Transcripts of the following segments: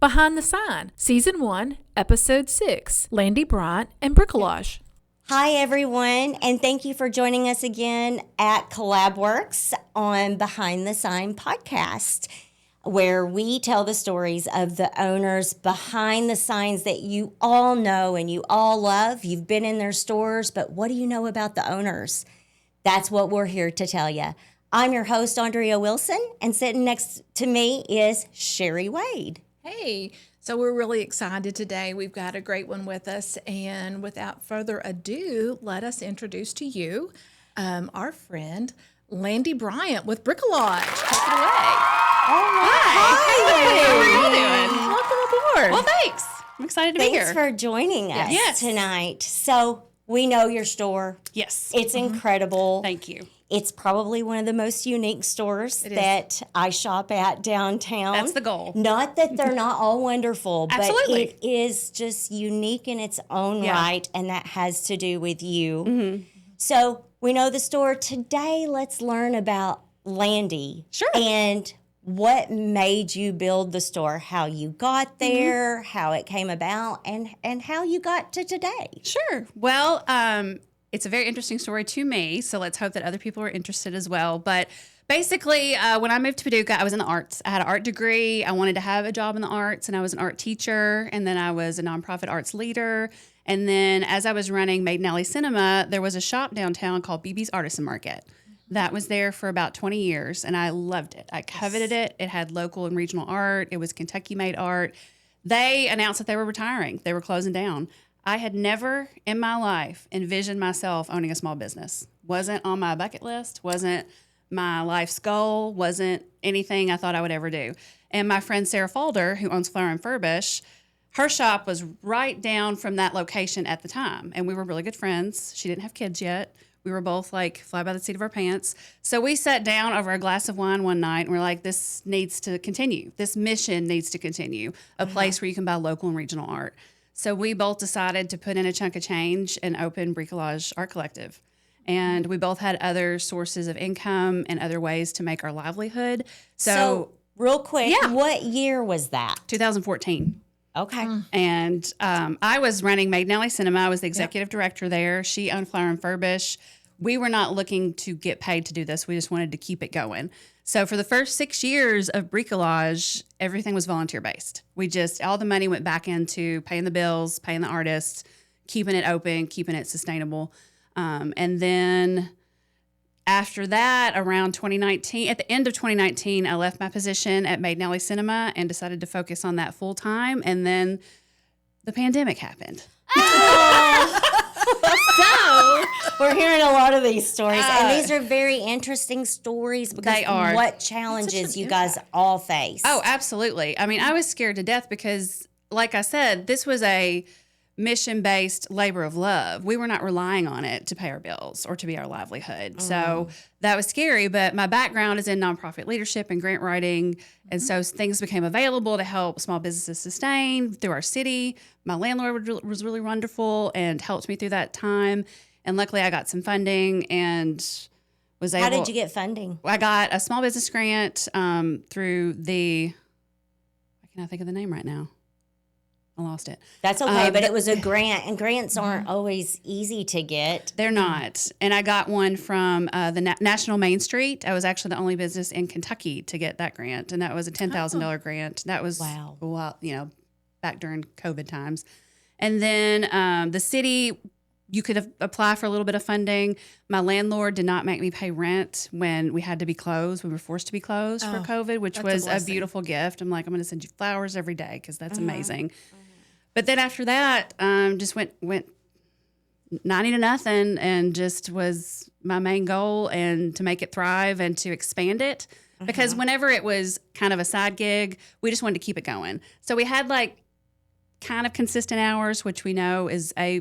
Behind the Sign, Season 1, Episode 6, Landee Bryant and Bricolage. Hi, everyone, and thank you for joining us again at Collab-Works on Behind the Sign podcast, where we tell the stories of the owners behind the signs that you all know and you all love. You've been in their stores, but what do you know about the owners? That's what we're here to tell you. I'm your host, Andrea Wilson, and sitting next to me is Sherry Wade. Hey, so we're really excited today. We've got a great one with us, and without further ado, let us introduce to you our friend, Landee Bryant with Bricolage. Take it away. All right. Hi. How are you doing? Welcome aboard. Well, thanks. I'm excited to be here. Thanks for joining us Yes. tonight. So we know your store. Yes. It's incredible. Thank you. It's probably one of the most unique stores It is. that I shop at downtown. That's the goal. Not that they're not all wonderful, but Absolutely. it is just unique in its own Yeah. right, and that has to do with you. Mm-hmm. So we know the store. Today, let's learn about Landee. Sure. And what made you build the store, how you got there, how it came about, and how you got to today. Sure. Well, it's a very interesting story to me, so let's hope that other people are interested as well. But basically, when I moved to Paducah, I was in the arts. I had an art degree. I wanted to have a job in the arts, and I was an art teacher, and then I was a nonprofit arts leader. And then as I was running Maiden Alley Cinema, there was a shop downtown called BB's Artisan Market. That was there for about 20 years, and I loved it. I coveted it. It had local and regional art. It was Kentucky-made art. They announced that they were retiring. They were closing down. I had never in my life envisioned myself owning a small business. Wasn't on my bucket list, wasn't my life's goal, wasn't anything I thought I would ever do. And my friend Sarah Falder, who owns Flower and Furbish, her shop was right down from that location at the time. And we were really good friends. She didn't have kids yet. We were both like fly by the seat of our pants. So we sat down over a glass of wine one night and we're like, this needs to continue. This mission needs to continue. A place where you can buy local and regional art. So we both decided to put in a chunk of change and open Bricolage Art Collective. And we both had other sources of income and other ways to make our livelihood. So real quick, Yeah. what year was that? 2014. Okay. And I was running Maiden Alley Cinema. I was the executive director there. She owned Flower and Furbish. We were not looking to get paid to do this. We just wanted to keep it going. So for the first 6 years of Bricolage, everything was volunteer-based. All the money went back into paying the bills, paying the artists, keeping it open, keeping it sustainable. And then after that, around 2019, at the end of 2019, I left my position at Maiden Alley Cinema and decided to focus on that full time. And then the pandemic happened. So we're hearing a lot of these stories, and these are very interesting stories because They are. what challenges you guys all face. Oh, absolutely. I mean, I was scared to death because, like I said, this was a mission-based labor of love. We were not relying on it to pay our bills or to be our livelihood. So that was scary, but my background is in nonprofit leadership and grant writing, and so things became available to help small businesses sustain through our city. My landlord was really wonderful and helped me through that time, and luckily I got some funding and was able... How did you get funding? I got a small business grant through the... I cannot think of the name right now. I lost it. That's okay, but it was a grant, and grants aren't always easy to get. They're not. And I got one from the National Main Street. I was actually the only business in Kentucky to get that grant, and that was a $10,000 grant. That was, Wow. Well, back during COVID times. And then the city, you could apply for a little bit of funding. My landlord did not make me pay rent when we had to be closed. We were forced to be closed for COVID, which was a beautiful gift. I'm like, I'm going to send you flowers every day because that's amazing. But then after that, just went 90 to nothing, and just was my main goal, and to make it thrive and to expand it. Because whenever it was kind of a side gig, we just wanted to keep it going. So we had like kind of consistent hours, which we know is a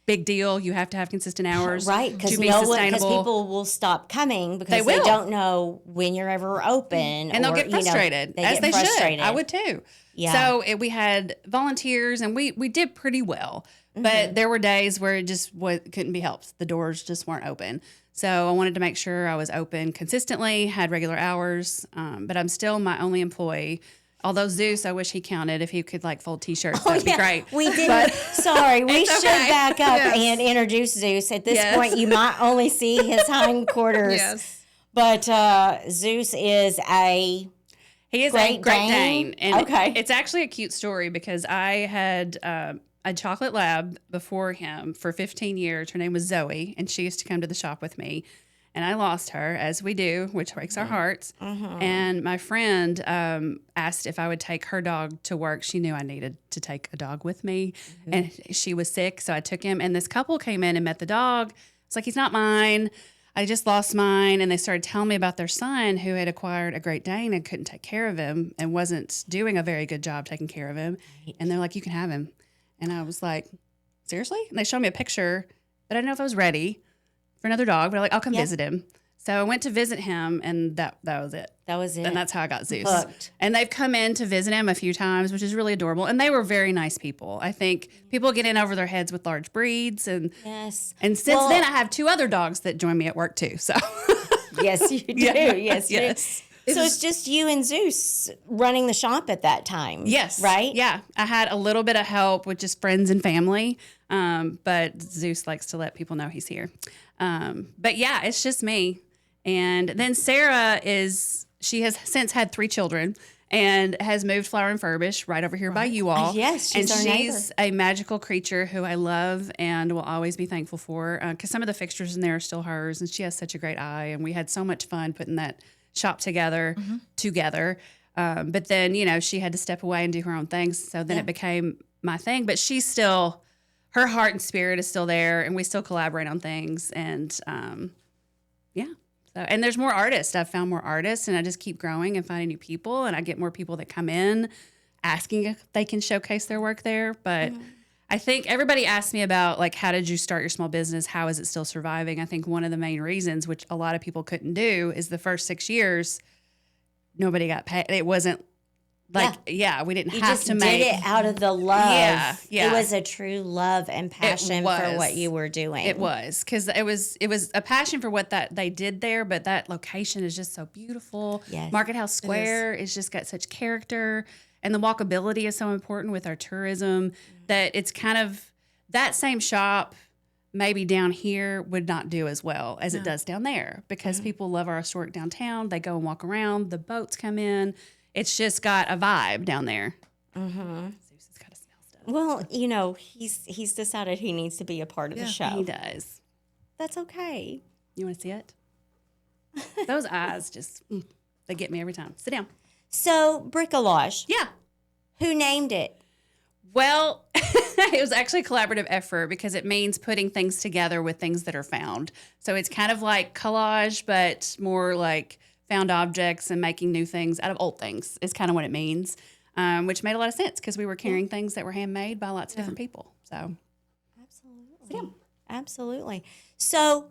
big deal. You have to have consistent hours, Right, to because be sustainable. people will stop coming because They they will. don't know when you're ever open. And they'll get frustrated, as they should. I would too. Yeah. So we had volunteers, and we did pretty well. But there were days where it just couldn't be helped. The doors just weren't open. So I wanted to make sure I was open consistently, had regular hours. But I'm still my only employee. Although Zeus, I wish he counted. If he could like fold T-shirts, that'd be great. We didn't. Sorry, we should okay. back up and introduce Zeus. At this point, you might only see his hindquarters. Yes. But Zeus is a He is Great a Great Dane? Dane. And Okay. it's actually a cute story because I had a chocolate lab before him for 15 years. Her name was Zoe, and she used to come to the shop with me. And I lost her, as we do, which breaks our hearts. And my friend asked if I would take her dog to work. She knew I needed to take a dog with me. And she was sick, so I took him. And this couple came in and met the dog. It's like, he's not mine. I just lost mine. And they started telling me about their son who had acquired a Great Dane and couldn't take care of him and wasn't doing a very good job taking care of him. And they're like, you can have him. And I was like, seriously? And they showed me a picture, but I didn't know if I was ready for another dog, but I'm like, I'll come visit him. So I went to visit him, and that was it. That was it. And that's how I got Zeus. Hooked. And they've come in to visit him a few times, which is really adorable. And they were very nice people. I think people get in over their heads with large breeds. And Yes. and since then, I have 2 other dogs that join me at work too. So Yes, you do. Yeah. Yes, you Yes. do. So it's just you and Zeus running the shop at that time. yes, Right? Yeah, I had a little bit of help with just friends and family, but Zeus likes to let people know he's here. But yeah, it's just me. And then Sarah she has since had 3 children and has moved Flower and Furbish right over here by you all. Yes, she's our she's a magical creature who I love and will always be thankful for, because some of the fixtures in there are still hers, and she has such a great eye, and we had so much fun putting that shop together. But then, she had to step away and do her own things. So then it became my thing, but she's still, her heart and spirit is still there, and we still collaborate on things. And so, and there's more artists. I've found more artists, and I just keep growing and finding new people, and I get more people that come in asking if they can showcase their work there. But I think everybody asks me about, like, how did you start your small business? How is it still surviving? I think one of the main reasons, which a lot of people couldn't do, is the first 6 years, nobody got paid. It wasn't like, we didn't You have just to did make it out of the love. Yeah. It was a true love and passion for was. what you were doing. It was, because it was a passion for what that they did there, but that location is just so beautiful. Yes. Market House Square is just got such character, and the walkability is so important with our tourism that it's kind of that same shop maybe down here would not do as well as it does down there, because people love our historic downtown. They go and walk around. The boats come in. It's just got a vibe down there. Zeus has got to smell stuff. Well, he's decided he needs to be a part of the show. He does. That's okay. You want to see it? Those eyes just, they get me every time. Sit down. So, Bricolage, Yeah. who named it? Well, it was actually a collaborative effort because it means putting things together with things that are found. So it's kind of like collage, but more like found objects and making new things out of old things is kind of what it means, which made a lot of sense because we were carrying things that were handmade by lots of different people. So, Absolutely. So,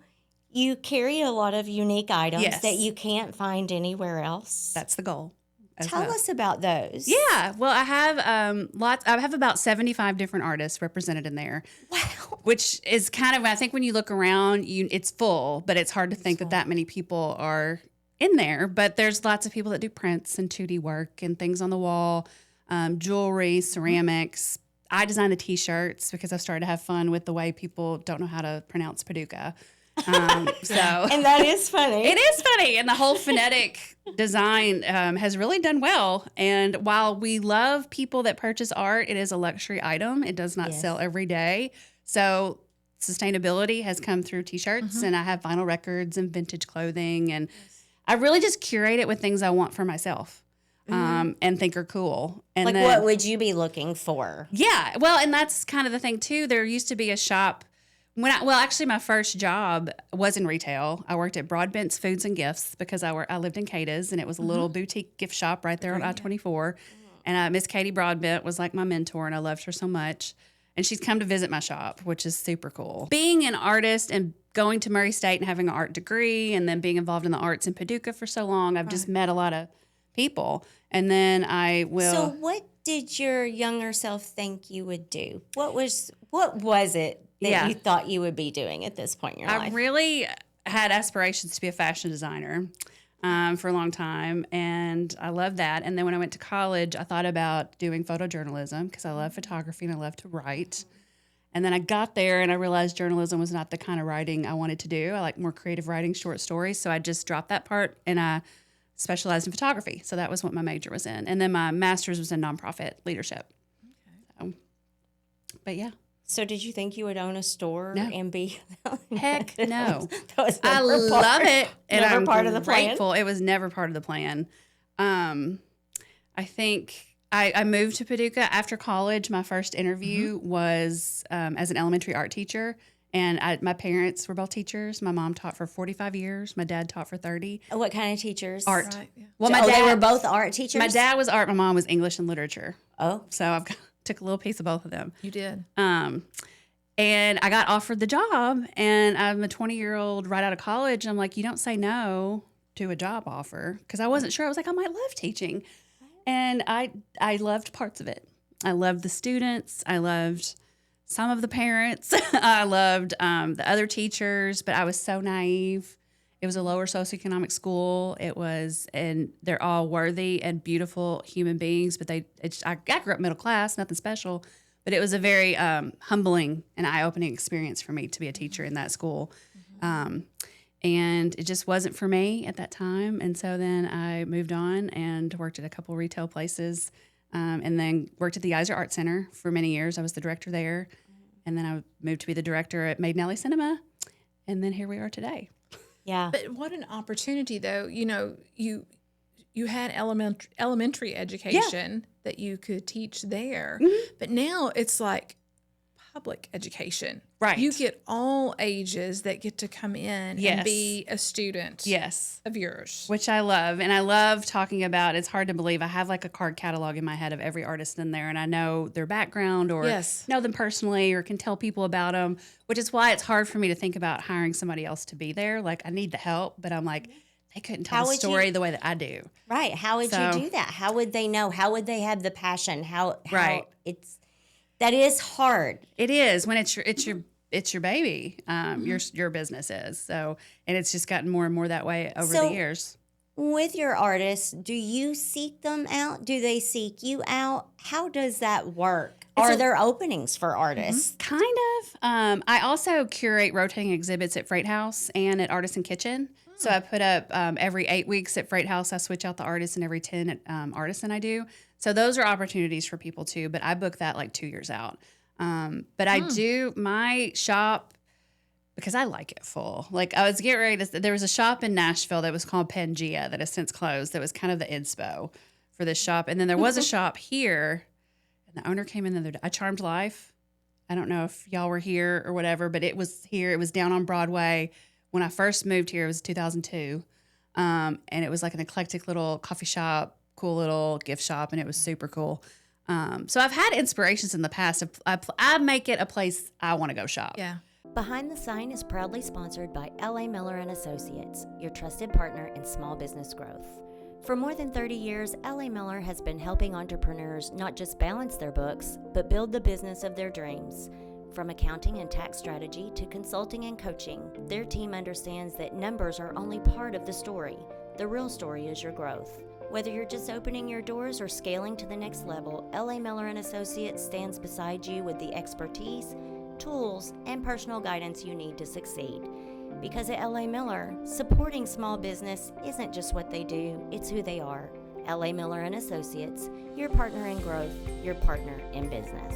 you carry a lot of unique items Yes. that you can't find anywhere else. that's the goal. as Tell well. us about those. Yeah, well, I have lots. I have about 75 different artists represented in there. Wow. Which is kind of, I think when you look around, it's full, but it's hard to think that many people are in there. But there's lots of people that do prints and 2D work and things on the wall, jewelry, ceramics. I design the T-shirts because I've started to have fun with the way people don't know how to pronounce Paducah. And that is funny. It is funny. And the whole phonetic design has really done well. And while we love people that purchase art, it is a luxury item. It does not sell every day. So sustainability has come through T-shirts, and I have vinyl records and vintage clothing. And I really just curate it with things I want for myself and think are cool. And like, then, what would you be looking for? yeah. Well, and that's kind of the thing, too. There used to be a shop. Actually, my first job was in retail. I worked at Broadbent's Foods and Gifts because I lived in Cadiz, and it was a little boutique gift shop right there on I-24. And Miss Katie Broadbent was like my mentor, and I loved her so much. And she's come to visit my shop, which is super cool. Being an artist and going to Murray State and having an art degree, and then being involved in the arts in Paducah for so long, I've just met a lot of people. And then I will. So, what did your younger self think you would do? What was it that you thought you would be doing at this point in your I life? really had aspirations to be a fashion designer. for a long time, and I loved that. And then when I went to college, I thought about doing photojournalism because I love photography and I love to write. And then I got there and I realized journalism was not the kind of writing I wanted to do. I like more creative writing, short stories. So I just dropped that part and I specialized in photography. So that was what my major was in. And then my master's was in nonprofit leadership. Okay. But yeah. So did you think you would own a store and be? Heck no. That was I never love it. And never I'm part of the plan? grateful. It was never part of the plan. I think I moved to Paducah after college. My first interview was as an elementary art teacher. And my parents were both teachers. My mom taught for 45 years. My dad taught for 30. What kind of teachers? Art. Right, yeah. Well, They were both art teachers? My dad was art. My mom was English and literature. Oh. So I took a little piece of both of them. You did. And I got offered the job, and I'm a 20-year-old right out of college. And I'm like, you don't say no to a job offer, because I wasn't sure. I was like, I might love teaching. And I loved parts of it. I loved the students. I loved some of the parents. I loved the other teachers, but I was so naive. It was a lower socioeconomic school. And they're all worthy and beautiful human beings, but I grew up middle class, nothing special. But it was a very humbling and eye-opening experience for me to be a teacher in that school. And it just wasn't for me at that time. And so then I moved on and worked at a couple retail places and then worked at the Eisner Art Center for many years. I was the director there. And then I moved to be the director at Maiden Alley Cinema. And then here we are today. Yeah. But what an opportunity, though. You know, you had elementary education that you could teach there. But now it's like public education. Right. You get all ages that get to come in and be a student of yours. Which I love. And I love talking about, it's hard to believe, I have like a card catalog in my head of every artist in there, and I know their background or know them personally or can tell people about them, which is why it's hard for me to think about hiring somebody else to be there. Like, I need the help, but I'm like, they couldn't tell the story the way that I do. Right. How would you do that? How would they know? How would they have the passion? How that is hard. It is when it's your baby. Your business is. So, and it's just gotten more and more that way over the years. With your artists, do you seek them out? Do they seek you out? How does that work? Are there openings for artists? Kind of. I also curate rotating exhibits at Freight House and at Artisan Kitchen. So I put up every 8 weeks at Freight House. I switch out the artists, and every 10 at Artisan I do. So those are opportunities for people too. But I book that like 2 years out. But I do my shop because I like it full. Like, I was getting ready to. There was a shop in Nashville that was called Pangea that has since closed. That was kind of the inspo for this shop. And then there was a shop here, and the owner came in the other day. I Charmed Life. I don't know if y'all were here or whatever, but it was here. It was down on Broadway. When I first moved here, it was 2002, and it was like an eclectic little coffee shop, cool little gift shop, and it was super cool. So I've had inspirations in the past. I make it a place I want to go shop. Yeah. Behind the Sign is proudly sponsored by L.A. Miller & Associates, your trusted partner in small business growth. For more than 30 years, L.A. Miller has been helping entrepreneurs not just balance their books, but build the business of their dreams. From accounting and tax strategy to consulting and coaching, their team understands that numbers are only part of the story. The real story is your growth. Whether you're just opening your doors or scaling to the next level, L.A. Miller & Associates stands beside you with the expertise, tools, and personal guidance you need to succeed. Because at L.A. Miller, supporting small business isn't just what they do, it's who they are. L.A. Miller & Associates, your partner in growth, your partner in business.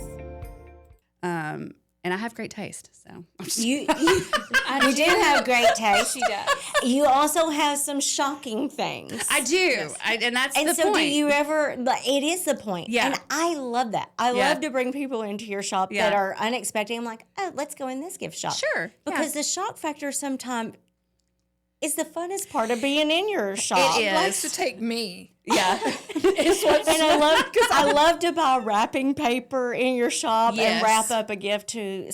And I have great taste, so. You do have great taste. She does. You also have some shocking things. I do, yes. And that's the point. And so do you ever, it is the point. Yeah. And I love that. I love to bring people into your shop that are unexpected. I'm like, oh, let's go in this gift shop. Sure. Because the shock factor sometimes is the funnest part of being in your shop. It is. Likes to take me. Yeah. And I love to buy wrapping paper in your shop and wrap up a gift to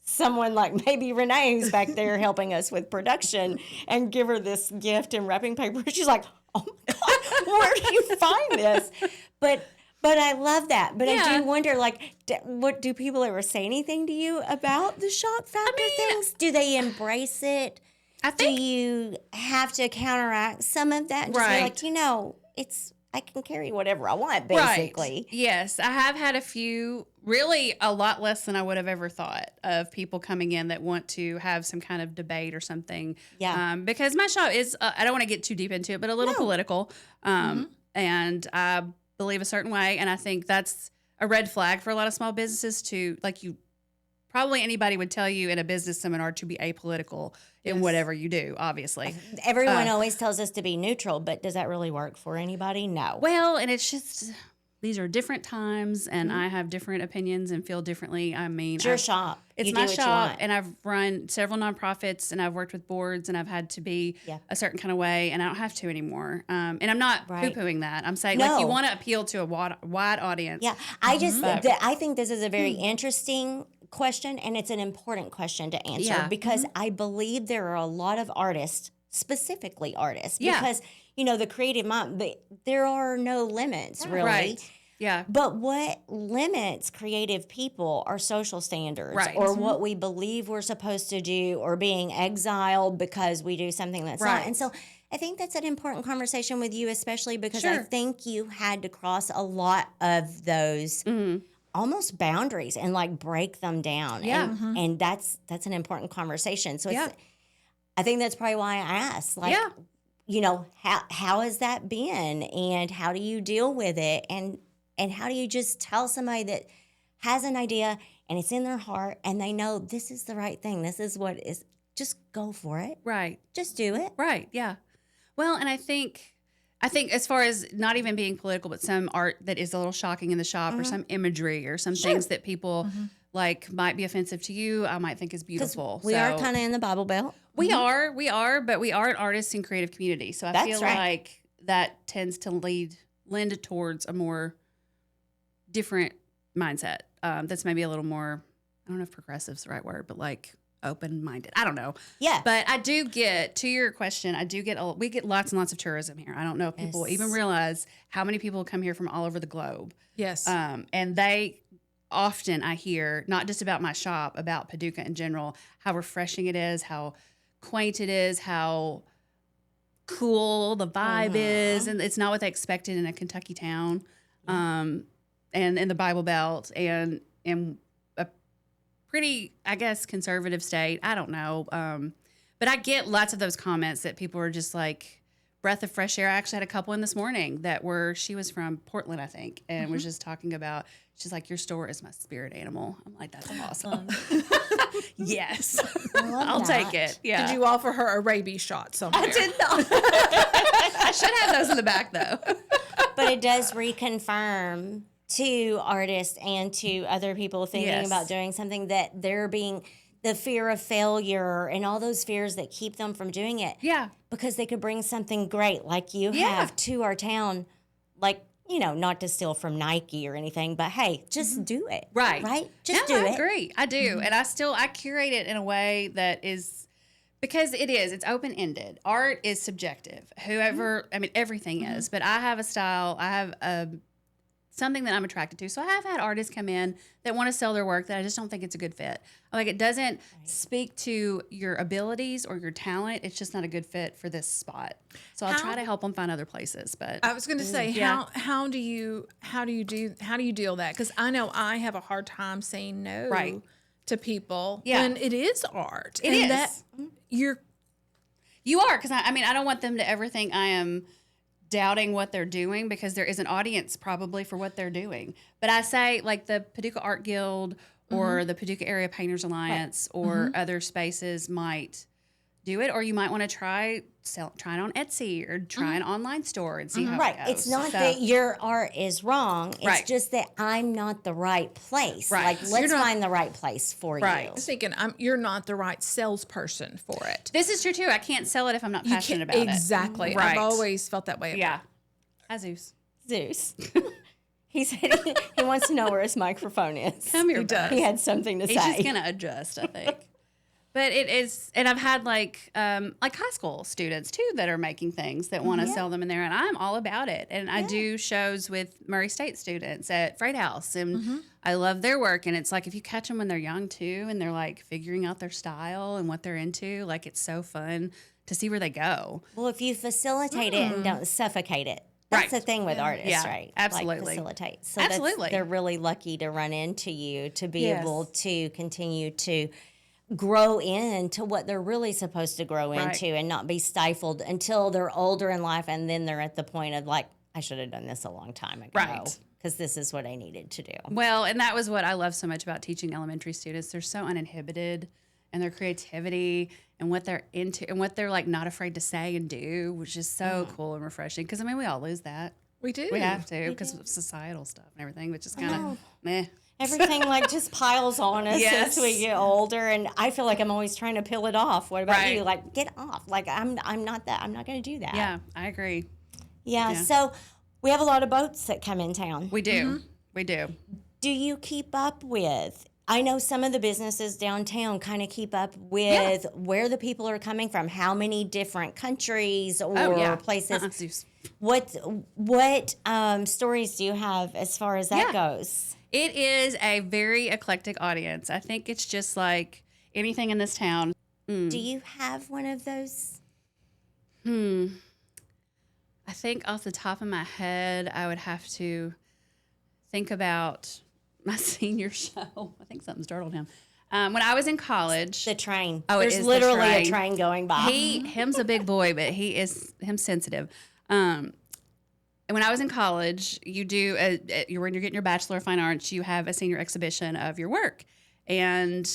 someone like maybe Renee, who's back there helping us with production, and give her this gift in wrapping paper. She's like, oh my God, where do you find this? But I love that. But I do wonder, like, what do people ever say anything to you about the shock factor things? Do they embrace it? I think do you have to counteract some of that? And just be Right. like, I can carry whatever I want, basically. Right. Yes, I have had a few, really a lot less than I would have ever thought, of people coming in that want to have some kind of debate or something. Yeah. Because my shop is, I don't want to get too deep into it, but a little political. And I believe a certain way. And I think that's a red flag for a lot of small businesses probably anybody would tell you in a business seminar to be apolitical in whatever you do, obviously. Everyone always tells us to be neutral, but does that really work for anybody? No. Well, and it's just, these are different times, and I have different opinions and feel differently. I mean, It's your shop. It's You my do what you shop, want. and I've run several nonprofits, and I've worked with boards, and I've had to be a certain kind of way, and I don't have to anymore. And I'm not Right. poo-pooing that. I'm saying, No. you want to appeal to a wide audience. Yeah, I think this is a very interesting question, and it's an important question to answer because I believe there are a lot of artists, specifically artists, because the creative mind, there are no limits really. Right. Yeah. But what limits creative people are social standards or what we believe we're supposed to do or being exiled because we do something that's not. And so I think that's an important conversation with you, especially because I think you had to cross a lot of those almost boundaries and break them down. Yeah. And that's an important conversation. So I think that's probably why I asked. How has that been and how do you deal with it? And how do you just tell somebody that has an idea and it's in their heart and they know this is the right thing, this is what is, just go for it. Right. Just do it. Right. Yeah. Well, and I think as far as not even being political, but some art that is a little shocking in the shop or some imagery or some things that people might be offensive to you, I might think is beautiful. We are kind of in the Bible Belt. We are, but we are an artist and creative community. So I feel like that tends to lend towards a more different mindset. That's maybe a little more, I don't know if progressive is the right word, but open-minded. I don't know. Yeah. But I do get, to your question, we get lots and lots of tourism here. I don't know if people even realize how many people come here from all over the globe. Yes. And they often, I hear, not just about my shop, about Paducah in general, how refreshing it is, how quaint it is, how cool the vibe is. And it's not what they expected in a Kentucky town. And in the Bible Belt and in a pretty, I guess, conservative state. I don't know. But I get lots of those comments that people are just breath of fresh air. I actually had a couple in this morning she was from Portland, I think, and was just talking about, she's like, your store is my spirit animal. I'm like, that's awesome. Yes. I'll take it. Yeah. Did you offer her a rabies shot somewhere? I did not. I should have those in the back, though. But it does reconfirm to artists and to other people thinking about doing something that the fear of failure and all those fears that keep them from doing it. Yeah. Because they could bring something great like you have to our town, not to steal from Nike or anything, but hey, just do it. Right. Right? Just do it. I agree. I do. And I curate it in a way that is, because it's open-ended. Art is subjective. Everything is. But I have a style. I have something that I'm attracted to. So I have had artists come in that want to sell their work that I just don't think it's a good fit. It doesn't speak to your abilities or your talent. It's just not a good fit for this spot. So I'll try to help them find other places. But I was going to say, how do you deal that? Because I know I have a hard time saying no to people when it is art. It is. You are, because I don't want them to ever think I am doubting what they're doing, because there is an audience probably for what they're doing. But I say, the Paducah Art Guild or the Paducah Area Painters Alliance or other spaces might do it, or you might want to try it on Etsy or try an online store and see how it goes. It's not that your art is wrong. It's just that I'm not the right place. Right. Let's find the right place for you. I was thinking, you're not the right salesperson for it. This is true too. I can't sell it if I'm not passionate about it. Exactly. Right. I've always felt that way about Yeah. Hi, Zeus. He said he wants to know where his microphone is. Come here, He does. He had something to He's say. just going to adjust, I think. But it is, and I've had like high school students too that are making things that want to sell them in there, and I'm all about it. And I do shows with Murray State students at Freight House, and I love their work. And it's like if you catch them when they're young too, and they're like figuring out their style and what they're into, like it's so fun to see where they go. Well, if you facilitate it and don't suffocate it. That's the thing with artists, right? Absolutely. Like facilitate. So Absolutely. they're really lucky to run into you to be able to continue to grow into what they're really supposed to grow into and not be stifled until they're older in life, and then they're at the point of like, I should have done this a long time ago. Right. Because this is what I needed to do. Well, and that was what I love so much about teaching elementary students. They're so uninhibited in their creativity and what they're into and what they're like not afraid to say and do, which is so cool and refreshing. Because I mean, we all lose that. We do. We have to because of societal stuff and everything, which is kind of meh. Everything like just piles on us as we get older, and I feel like I'm always trying to peel it off. What about you? Like, get off. Like, I'm not that. I'm not going to do that. Yeah, I agree. Yeah. So we have a lot of boats that come in town. We do. We do. Do you keep up with? I know some of the businesses downtown kind of keep up with where the people are coming from, how many different countries or places. What stories do you have as far as that goes? It is a very eclectic audience. I think it's just like anything in this town. Do you have one of those? I think off the top of my head, I would have to think about my senior show. I think something startled him. When I was in college. The train. Oh, There's literally a train going by. Him's a big boy, but him's sensitive. And when I was in college, when you're getting your Bachelor of Fine Arts, you have a senior exhibition of your work. And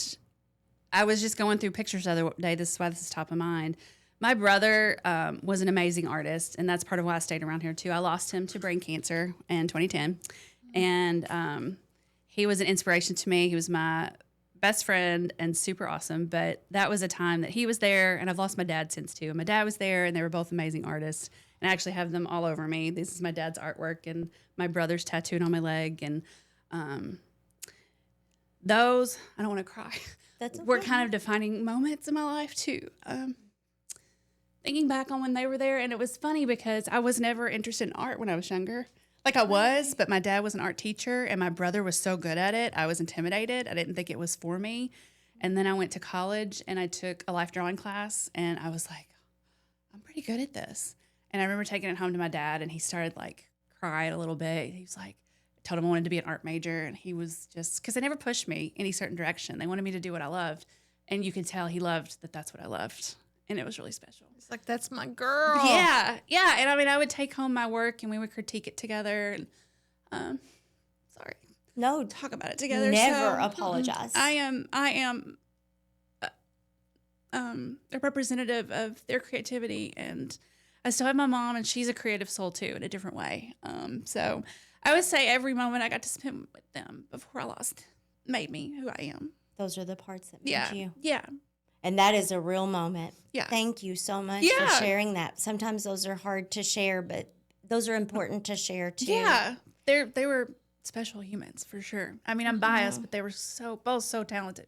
I was just going through pictures the other day. This is why this is top of mind. My brother was an amazing artist, and that's part of why I stayed around here too. I lost him to brain cancer in 2010. And he was an inspiration to me. He was my best friend and super awesome. But that was a time that he was there, and I've lost my dad since too. And my dad was there, and they were both amazing artists. And I actually have them all over me. This is my dad's artwork, and my brother's tattooed on my leg. And those, I don't want to cry, were kind of defining moments in my life too. Thinking back on when they were there, and it was funny because I was never interested in art when I was younger. Like I was, but my dad was an art teacher, and my brother was so good at it, I was intimidated. I didn't think it was for me. And then I went to college, and I took a life drawing class, and I was like, I'm pretty good at this. And I remember taking it home to my dad, and he started like crying a little bit. He was like, I told him I wanted to be an art major, and he was just, because they never pushed me any certain direction. They wanted me to do what I loved. And you could tell he loved that that's what I loved. And it was really special. It's like, that's my girl. Yeah. Yeah. And I mean, I would take home my work, and we would critique it together. And sorry. No. Talk about it together. Never apologize. I am a representative of their creativity, and I still have my mom, and she's a creative soul too in a different way. So I would say every moment I got to spend with them before I lost made me who I am. Those are the parts that made you. Yeah. And that is a real moment. Yeah. Thank you so much for sharing that. Sometimes those are hard to share, but those are important to share too. Yeah. They were special humans for sure. I mean, I'm biased, but they were both so talented.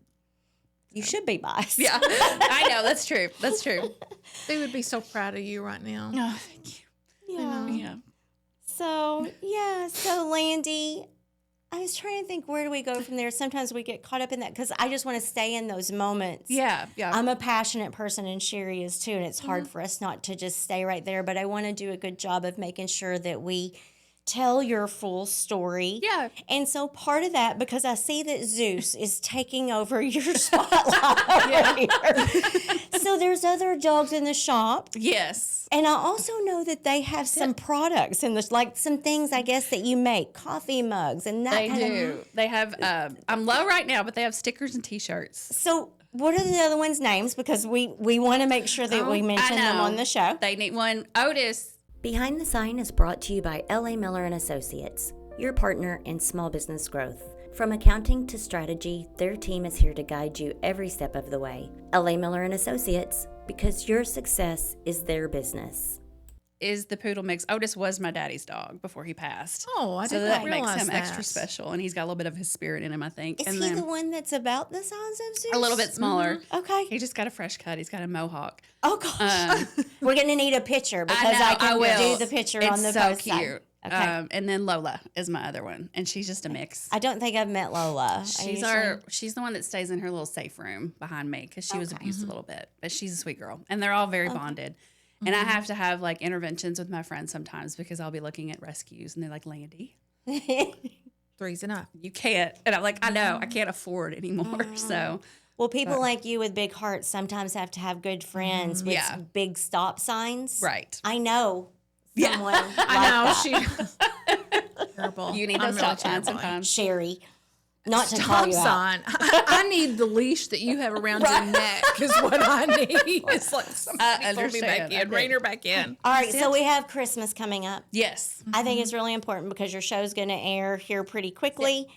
You should be biased. Yeah. I know. That's true. That's true. They would be so proud of you right now. Oh, thank you. Yeah. So Landee, I was trying to think, where do we go from there? Sometimes we get caught up in that because I just want to stay in those moments. Yeah. I'm a passionate person, and Sherry is too, and it's hard for us not to just stay right there. But I want to do a good job of making sure that we tell your full story. Yeah. And so part of that, because I see that Zeus is taking over your spotlight over here. So there's other dogs in the shop. Yes. And I also know that they have some products in this, like some things, I guess, that you make, coffee mugs and that They kind do. They have, I'm low right now, but they have stickers and T-shirts. So what are the other ones' names? Because we want to make sure that we mention them on the show. They need one. Otis. Behind the Sign is brought to you by L.A. Miller & Associates, your partner in small business growth. From accounting to strategy, their team is here to guide you every step of the way. L.A. Miller & Associates, because your success is their business. is the poodle mix. Otis was my daddy's dog before he passed. Oh, I So didn't that realize makes him that. extra special, and he's got a little bit of his spirit in him, I think. Is and he then the one that's about the size of Zeus? a little bit smaller. Okay. He just got a fresh cut. He's got a mohawk. Oh gosh. We're gonna need a picture because know, I can will. do the picture It's on the so post cute. side. Okay. And then Lola is my other one, and she's just a mix. I don't think I've met Lola. She's the one that stays in her little safe room behind me because she was abused a little bit, but she's a sweet girl, and they're all very bonded. And I have to have like interventions with my friends sometimes because I'll be looking at rescues, and they're like, Landee, 3's enough. you can't, and I'm like, I know, I can't afford anymore. So Well, people like you with big hearts sometimes have to have good friends with Yeah. big stop signs. right, I know someone like I know that. she. Terrible. you need I'm those really stop signs terrible. sometimes. Sherry. Not to call Stop you out. sign. I need the leash that you have around your neck is what I need. It's like somebody pull me understand. back in, Okay. rein her back in. All right, so we have Christmas coming up. Yes, I think it's really important because your show's going to air here pretty quickly.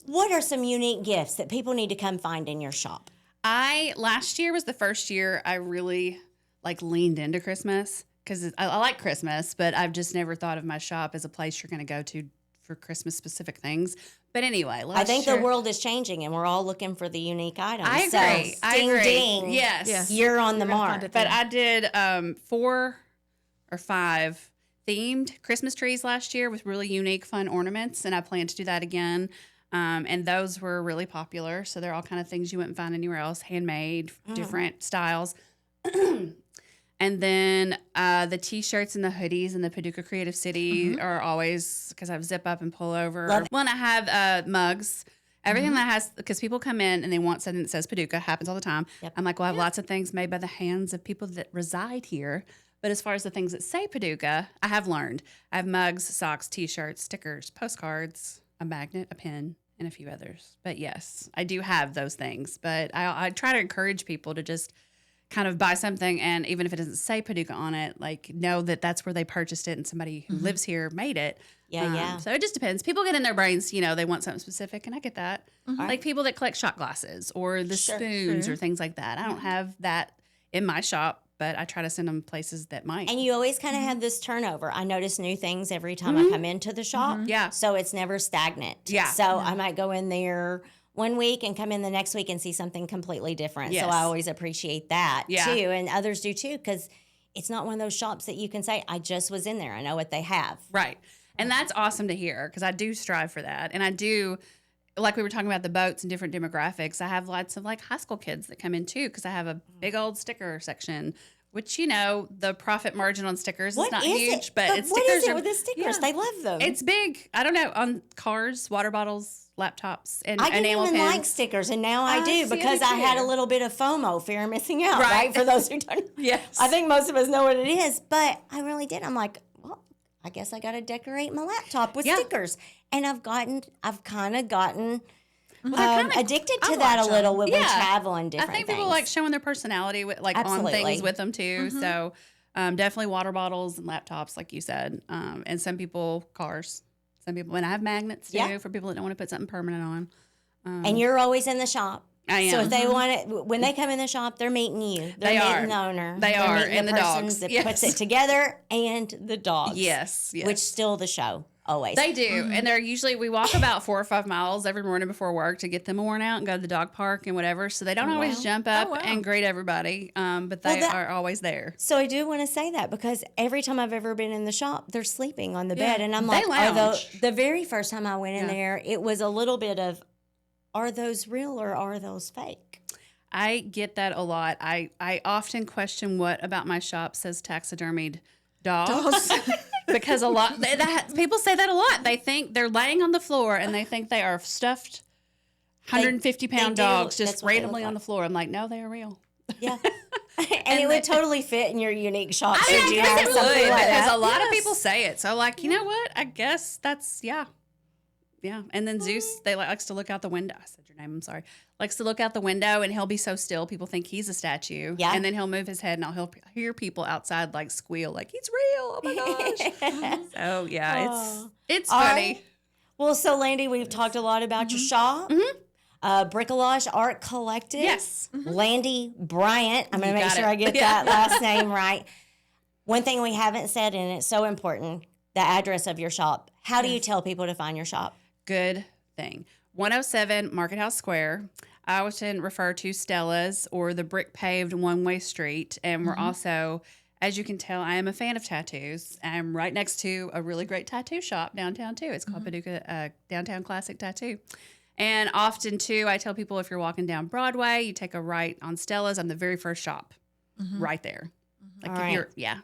What are some unique gifts that people need to come find in your shop? last year was the first year I really like leaned into Christmas because I like Christmas, but I've just never thought of my shop as a place you're going to go to for Christmas specific things. But anyway, I think year, the world is changing and we're all looking for the unique items. I So, agree. I ding, agree. ding. Yes. Yes. You're on the You're gonna mark. find it But there. I did 4 or 5 themed Christmas trees last year with really unique, fun ornaments, and I plan to do that again. And those were really popular. So they're all kind of things you wouldn't find anywhere else, handmade, different styles. And then the T-shirts and the hoodies in the Paducah Creative City are always, because I have zip up and pull over. Love it. Well, and I have mugs. Everything that has, because people come in and they want something that says Paducah, happens all the time. Yep. I'm like, well, I have lots of things made by the hands of people that reside here. But as far as the things that say Paducah, I have learned. I have mugs, socks, T-shirts, stickers, postcards, a magnet, a pin, and a few others. But yes, I do have those things. But I try to encourage people to just kind of buy something, and even if it doesn't say Paducah on it, like know that that's where they purchased it and somebody who lives here made it. Yeah. So it just depends. People get in their brains, they want something specific, and I get that. Like people that collect shot glasses or the spoons or things like that. I don't have that in my shop, but I try to send them places that might. And you always kind of have this turnover. I notice new things every time I come into the shop. Yeah. So it's never stagnant. Yeah. So I might go in there one week and come in the next week and see something completely different. Yes. So I always appreciate that Yeah. too. And others do too, because it's not one of those shops that you can say, I just was in there. I know what they have. Right. And that's awesome to hear because I do strive for that. And I do, like we were talking about the boats and different demographics, I have lots of like high school kids that come in too because I have a big old sticker section, which, the profit margin on stickers is not huge, but it's what stickers. is it with the stickers? yeah. They love them. It's big. I don't know, on cars, water bottles, laptops, and I didn't enamel even pins. like stickers, and now I do see, I because do I had a too. little bit of FOMO, fear of missing out, Right. right? For those who don't. Yes. I think most of us know what it is, but I really did. I'm like, well, I guess I got to decorate my laptop with Yeah. stickers, and I've kind of gotten kinda- addicted to I that a watch little when we Yeah. travel and I different think things. people like showing their personality with, like on Absolutely. things with them too. So definitely water bottles and laptops, like you said, and some people cars. Some people, and I have magnets too Yeah. for people that don't want to put something permanent on. And you're always in the shop. I So am. if they want it, when they come in the shop, they're meeting you. They're They meeting are. the owner. They They're are, meeting and the person dogs. that Yes. puts it together, and the dogs. Yes, yes. Which still the show always. They do, and they're usually, we walk about 4 or 5 miles every morning before work to get them worn out and go to the dog park and whatever. So they don't always wow. jump up wow. and greet everybody, but they that- are always there. So I do want to say that because every time I've ever been in the shop, they're sleeping on the bed, and I'm They like, lounge. the very first time I went in Yeah. there, it was a little bit of, are those real or are those fake? I get that a lot. I often question what about my shop says taxidermied dogs. Because a lot people say that a lot. They think they're laying on the floor and they think they are stuffed 150-pound they do. dogs That's just what they randomly look on the floor. I'm like, no, they are real. Yeah. and it would totally fit in your unique shop. I should you guess have it something would, like because that. a lot of Yes. people say it. So like, you know what? I guess that's yeah. And then Zeus, they likes to look out the window. I said your name. I'm sorry. Likes to look out the window, and he'll be so still. People think he's a statue. Yeah. And then he'll move his head, and he'll hear people outside like squeal, like he's real. Oh my gosh. So yeah, it's All funny. right. Well, so Landee, we've talked a lot about your shop. Bricolage Art Collective. Yes. Landee Bryant. I'm going to You make got sure it. I get Yeah. that last name right. One thing we haven't said, and it's so important, the address of your shop. How do you tell people to find your shop? Good thing. 107 Market House Square. I often refer to Stella's or the brick paved one-way street. And we're also, as you can tell, I am a fan of tattoos. I'm right next to a really great tattoo shop downtown too. It's called Paducah Downtown Classic Tattoo. And often too, I tell people if you're walking down Broadway, you take a right on Stella's. I'm the very first shop right there. Like All if right. you're,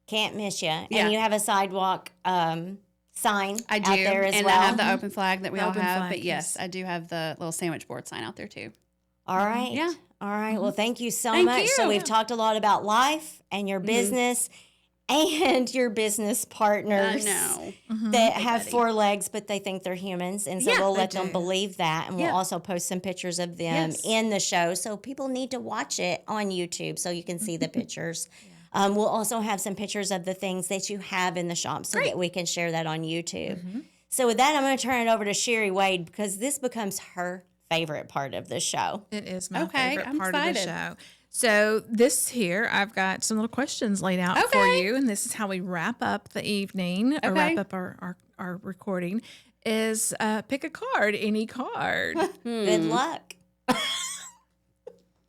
Can't miss you. Yeah. And you have a sidewalk sign I do. out there as and well. I have the open flag that we all Open have. flag, But yes, yes. I do have the little sandwich board sign out there too. All right. Yeah. All right. Well, thank you so Thank much. So you. we've talked a lot about life and your business and your business partners I know. that have buddy. 4 legs, but they think they're humans. And so Yeah, we'll they let them do. believe that. And we'll Yeah. also post some pictures of them Yes. in the show. So people need to watch it on YouTube so you can see the pictures. We'll also have some pictures of the things that you have in the shop so that we can share that on YouTube. So with that, I'm going to turn it over to Sherry Wade because this becomes her favorite part of the show. It is my Okay, favorite I'm part of the excited. show. So this here, I've got some little questions laid out for Okay. you, and this is how we wrap up the evening, or Okay. wrap up our recording, is pick a card, any card. Good luck. I'm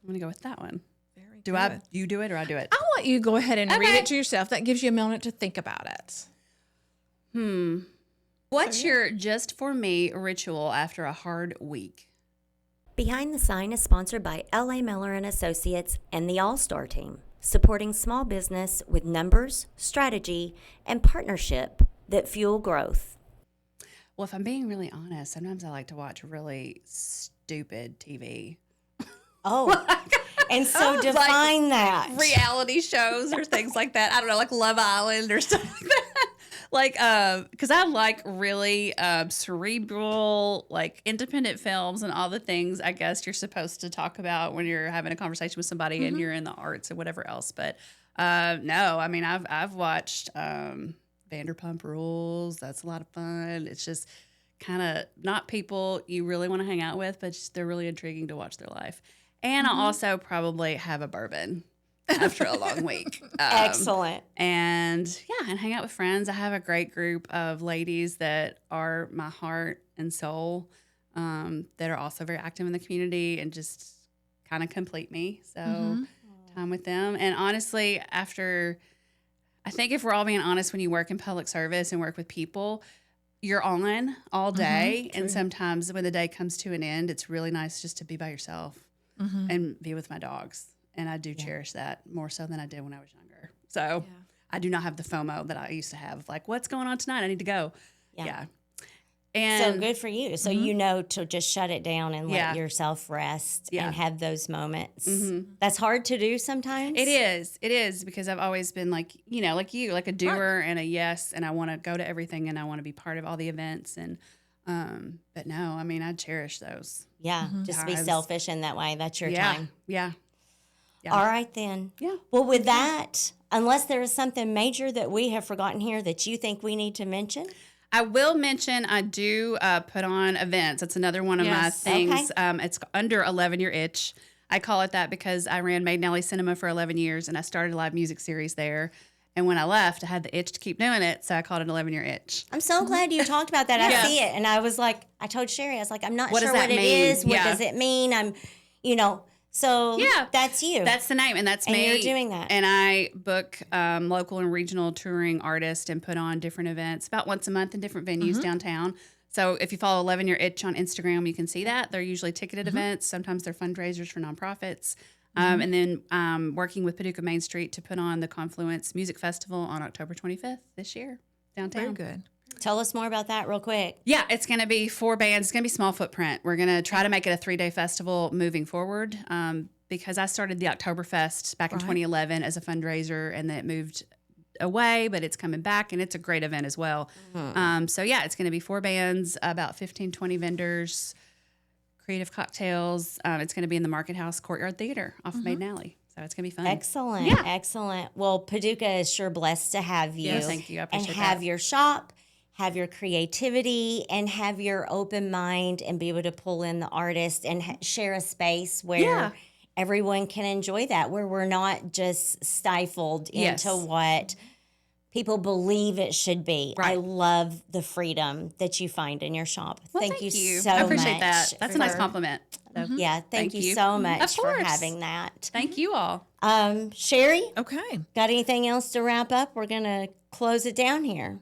gonna go with that one. Very Do good. I? You do it or I do it? I'll let you go ahead and read Okay. it to yourself. That gives you a moment to think about it. What's your just for me ritual after a hard week? Behind the Sign is sponsored by LA Miller and Associates and the All-Star Team, supporting small business with numbers, strategy, and partnership that fuel growth. Well, if I'm being really honest, sometimes I like to watch really stupid TV. Oh, and so define that. Reality shows or things like that. I don't know, like Love Island or stuff like that. Like, because I like really cerebral, like independent films and all the things I guess you're supposed to talk about when you're having a conversation with somebody and you're in the arts or whatever else. But no, I mean, I've watched Vanderpump Rules. That's a lot of fun. It's just kind of not people you really want to hang out with, but just, they're really intriguing to watch their life. And I'll also probably have a bourbon after a long week. Excellent. And yeah, and hang out with friends. I have a great group of ladies that are my heart and soul, that are also very active in the community and just kind of complete me. So time with them. And honestly, I think if we're all being honest, when you work in public service and work with people, you're on all day. And sometimes when the day comes to an end, it's really nice just to be by yourself and be with my dogs. And I do cherish that more so than I did when I was younger. So I do not have the FOMO that I used to have. Like, what's going on tonight? I need to go. Yeah. And So good for you. So you know to just shut it down and let Yeah. yourself rest Yeah. and have those moments. That's hard to do sometimes. It is because I've always been like, you know, like you, like a doer and a yes. And I want to go to everything and I want to be part of all the events. And, but no, I mean, I cherish those. Yeah, just be Times. selfish in that way. That's your Yeah. time. Yeah. Yeah. All right, then. Yeah. Well, with that, unless there is something major that we have forgotten here that you think we need to mention, I will mention I do put on events. That's another one of my Yes. things. It's under 11 Year Itch. I call it that because I ran Maiden Alley Cinema for 11 years and I started a live music series there. And when I left, I had the itch to keep doing it. So I called it 11 Year Itch. I'm so glad you talked about that. I Yeah. see it. And I was like, I told Sherry, I was like, I'm not What sure does what that it mean? is. What Yeah. does it mean? So Yeah. that's you. That's the name, and that's And me. you're doing that. And I book local and regional touring artists and put on different events about once a month in different venues downtown. So if you follow 11 Year Itch on Instagram, you can see that. They're usually ticketed events. Sometimes they're fundraisers for nonprofits. And then working with Paducah Main Street to put on the Confluence Music Festival on October 25th this year downtown. Very good. Tell us more about that real quick. Yeah, it's going to be 4 bands. It's going to be small footprint. We're going to try to make it a 3-day festival moving forward because I started the Oktoberfest back in 2011 as a fundraiser, and then it moved away, but it's coming back, and it's a great event as well. So, yeah, it's going to be 4 bands, about 15, 20 vendors, creative cocktails. It's going to be in the Market House Courtyard Theater off of Maiden Alley. So it's going to be fun. Excellent. Yeah. Excellent. Well, Paducah is sure blessed to have you. Yes, thank you. I appreciate and have that. your shop, have your creativity, and have your open mind and be able to pull in the artist and share a space where everyone can enjoy that, where we're not just stifled Yes. into what people believe it should be. I Right. love the freedom that you find in your shop. Well, thank you so I appreciate much. that. That's a nice for- compliment. So, Yeah, thank you you. so much Of for course. having that. Thank you all. Sherry, Okay. got anything else to wrap up? We're going to close it down here.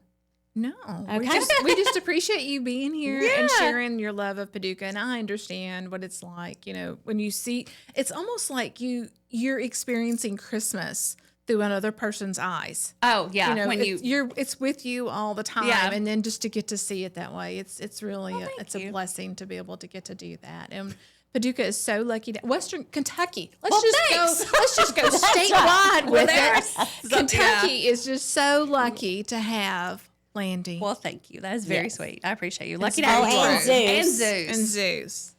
No, Okay. we just appreciate you being here and sharing your love of Paducah. And I understand what it's like, when you see, it's almost like you're experiencing Christmas through another person's eyes. Oh yeah, when It's with you all the time, Yeah. and then just to get to see it that way, it's really it's a you. blessing to be able to get to do that. And Paducah is so lucky. Western Kentucky. Well, Let's just go statewide with it. yeah. Kentucky is just so lucky to have Landee. Well, thank you. That is very sweet. I appreciate you. Lucky to very have you. and Zeus. and Zeus.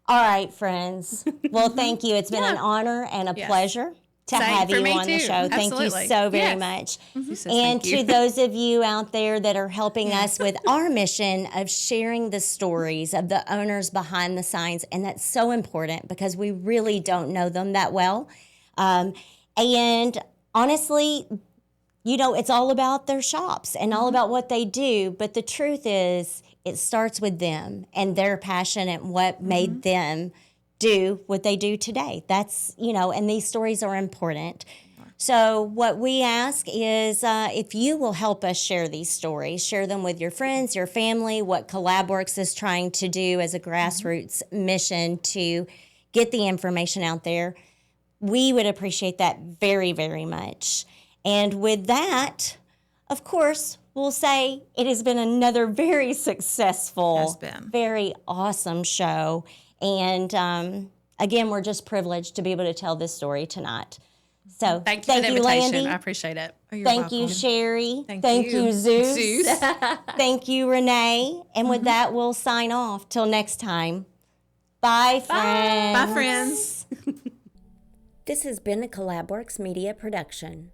All right, friends. Well, thank you. It's been an honor and a pleasure to Same have for you me on the too. show. Thank you Absolutely. so very Yes. much. So And thank you. to those of you out there that are helping us with our mission of sharing the stories of the owners behind the signs, and that's so important because we really don't know them that well. And honestly, it's all about their shops and all about what they do. But the truth is, it starts with them and their passion and what made them do what they do today. That's, and these stories are important. So what we ask is if you will help us share these stories, share them with your friends, your family, what Collab-Works is trying to do as a grassroots mission to get the information out there. We would appreciate that very, very much. And with that, of course, we'll say it has been another very successful, Has been. very awesome show. And again, we're just privileged to be able to tell this story tonight. So Thank you for the invitation. Landee. I appreciate it. Oh, you're Thank you, welcome. Sherry. Thank you, you. Zeus. Zeus. Thank you, Renee. And with that, we'll sign off. Till next time. Bye, friends. Bye, friends. This has been a Collab-Works Media production.